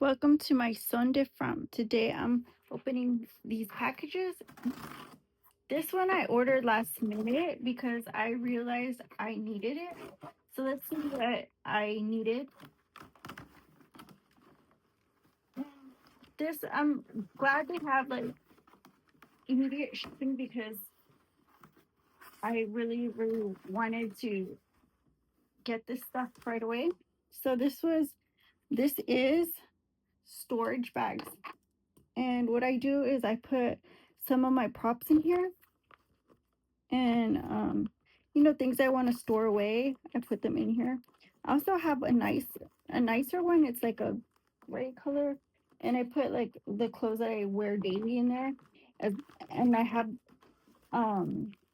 Welcome to my Sunday from. Today I'm opening these packages. This one I ordered last minute because I realized I needed it. So let's see what I needed. This I'm glad they have like immediate shipping because I really wanted to get this stuff right away. So this is storage bags. And what I do is I put some of my props in here and things I want to store away. I put them in here. I also have a nicer one. It's like a gray color, and I put like the clothes that I wear daily in there, as, and I have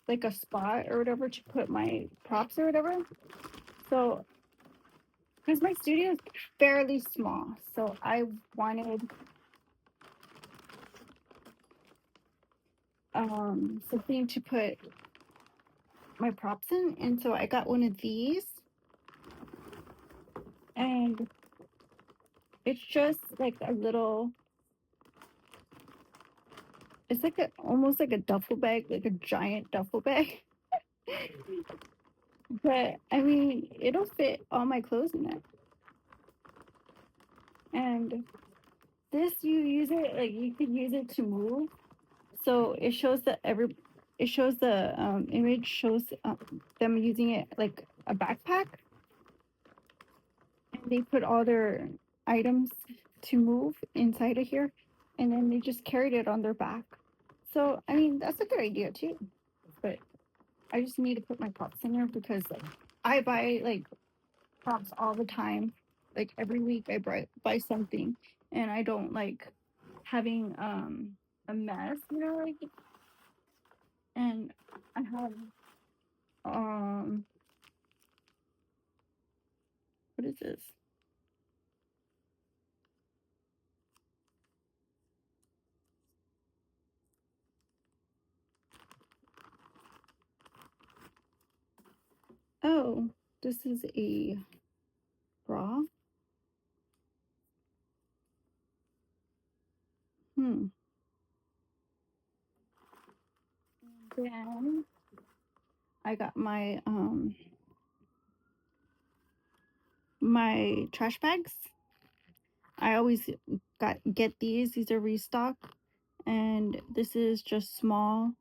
like a spot or whatever to put my props or whatever. So because my studio is fairly small, so I wanted something to put my props in, and so I got one of these, and it's just like a little. It's like almost like a duffel bag, like a giant duffel bag. But I mean, it'll fit all my clothes in there. And this, you use it like you could use it to move. So it shows that it shows the image shows them using it like a backpack, and they put all their items to move inside of here, and then they just carried it on their back. So I mean, that's a good idea too. But I just need to put my props in there because like I buy like props all the time. Like every week I buy something, and I don't like having a mess, like. And I have um what is this? Oh, this is a bra. Hmm. Then I got my trash bags. I always get these. These are restock, and this is just small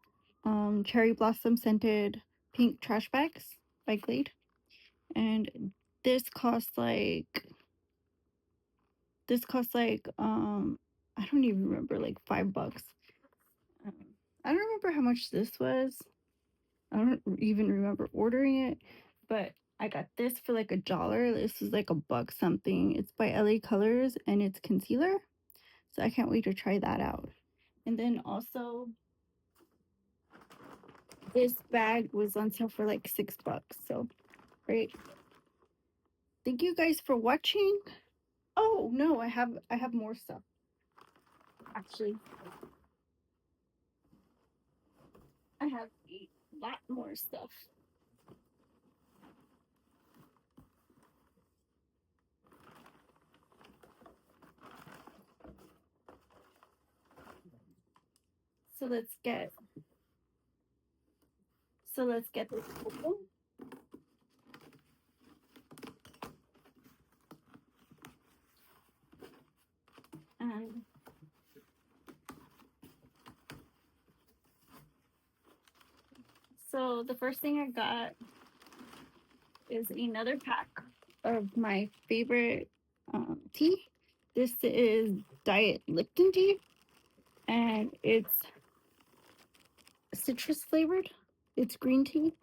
cherry blossom scented pink trash bags by Glade. And this costs like I don't even remember, like $5. Um, I don't remember how much this was. I don't even remember ordering it, but I got this for like $1. This is like $1 something. It's by LA Colors and it's concealer. So I can't wait to try that out. And then also this bag was on sale for like $6. So great. Thank you guys for watching. Oh no, I have more stuff. Actually, I have a lot more stuff. So let's get this open. And so the first thing I got is another pack of my favorite tea. This is Diet Lipton tea, and it's citrus flavored. It's green tea,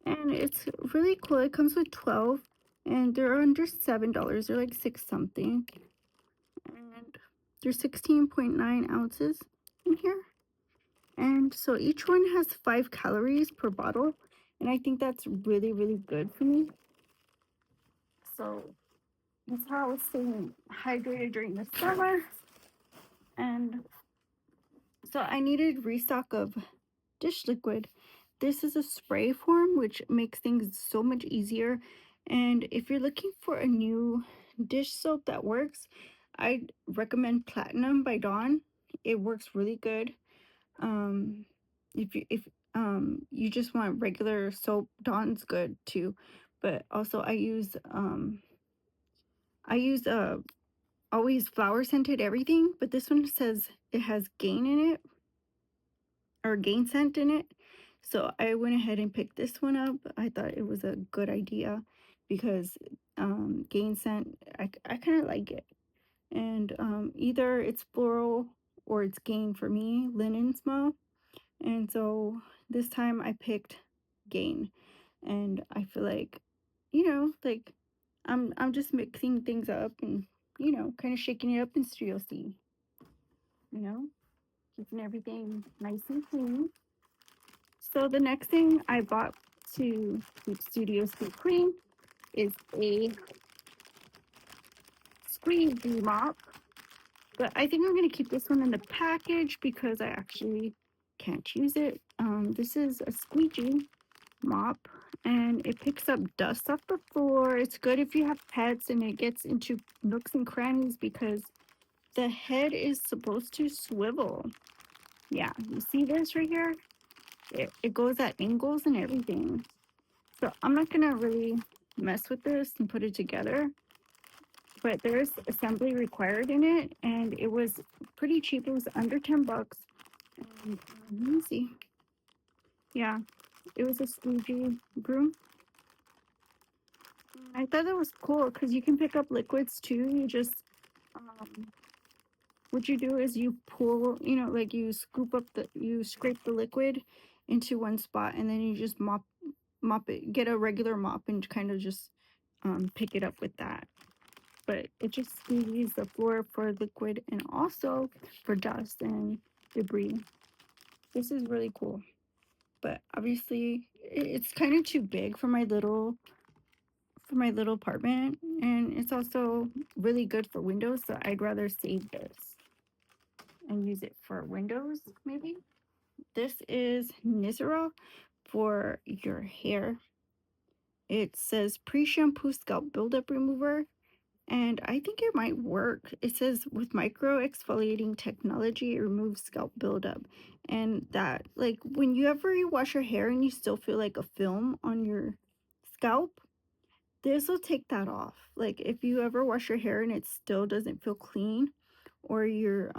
and it's really cool. It comes with 12, and they're under $7. They're like 6 something, and there's 16.9 ounces in here. And so each one has 5 calories per bottle, and I think that's really good for me. So that's how I was staying hydrated during the summer. And so I needed restock of dish liquid. This is a spray form, which makes things so much easier. And if you're looking for a new dish soap that works, I'd recommend Platinum by Dawn. It works really good. Um, if you just want regular soap, Dawn's good too. But also I use always flower scented everything, but this one says it has gain in it, or gain scent in it. So I went ahead and picked this one up. I thought it was a good idea because gain scent, I kind of like it. And either it's floral or it's gain for me, linen smell. And so this time I picked gain, and I feel like, like I'm just mixing things up and kind of shaking it up in Studio C, you know, keeping everything nice and clean. So the next thing I bought to keep Studio C clean is a squeegee mop. But I think I'm going to keep this one in the package because I actually can't use it. This is a squeegee mop, and it picks up dust off the floor. It's good if you have pets, and it gets into nooks and crannies because the head is supposed to swivel. Yeah, you see this right here? It goes at angles and everything. So I'm not going to really mess with this and put it together, but there's assembly required in it, and it was pretty cheap. It was under $10. And let me see. Yeah, it was a squeegee broom. I thought that was cool because you can pick up liquids too. You just, um, what you do is you pull, like you you scrape the liquid into one spot, and then you just mop it, get a regular mop and kind of just pick it up with that. But it just squeezes the floor for liquid and also for dust and debris. This is really cool. But obviously it's kind of too big for my little apartment, and it's also really good for windows, so I'd rather save this and use it for windows maybe. This is Nisera for your hair. It says pre-shampoo scalp buildup remover, and I think it might work. It says with micro exfoliating technology, it removes scalp buildup. And that, like, when you ever wash your hair and you still feel like a film on your scalp, this will take that off. Like, if you ever wash your hair and it still doesn't feel clean, or you're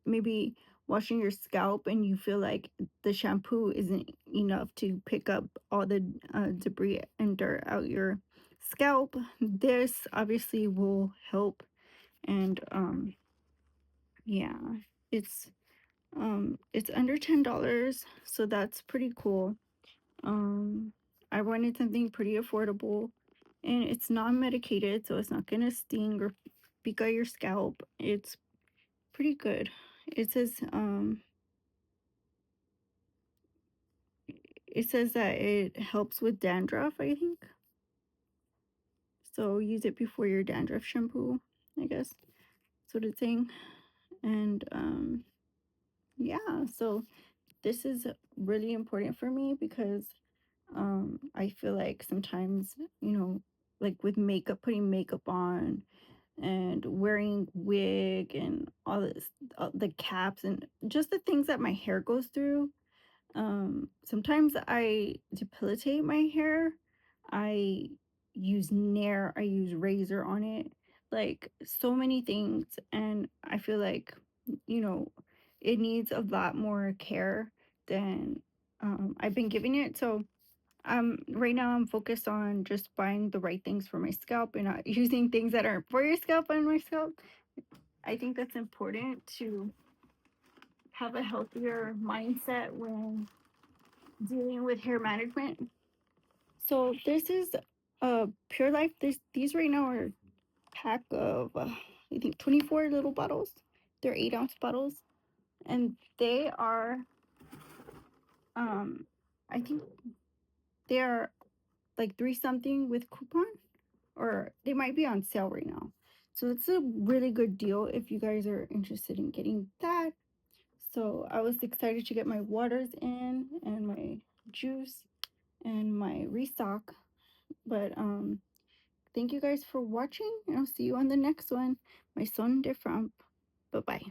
maybe washing your scalp and you feel like the shampoo isn't enough to pick up all the debris and dirt out your scalp, this obviously will help. And yeah, it's it's under $10, so that's pretty cool. um I wanted something pretty affordable, and it's non-medicated, so it's not gonna sting or pick out your scalp. It's pretty good. It says that it helps with dandruff, I think. So use it before your dandruff shampoo, I guess. Sort of thing. And yeah, so this is really important for me because I feel like sometimes, like with makeup, putting makeup on and wearing wig and all this, the caps and just the things that my hair goes through. Sometimes I depilatate my hair. I use Nair, I use razor on it, like so many things. And I feel like, you know, it needs a lot more care than I've been giving it. So right now I'm focused on just buying the right things for my scalp and not using things that aren't for your scalp on my scalp. I think that's important to have a healthier mindset when dealing with hair management. So this is Pure Life. These right now are a pack of I think 24 little bottles. They're 8-ounce bottles, and they are I think they are like three something with coupon, or they might be on sale right now. So it's a really good deal if you guys are interested in getting that. So I was excited to get my waters in and my juice and my restock. But thank you guys for watching, and I'll see you on the next one. My son de Frump. Bye bye.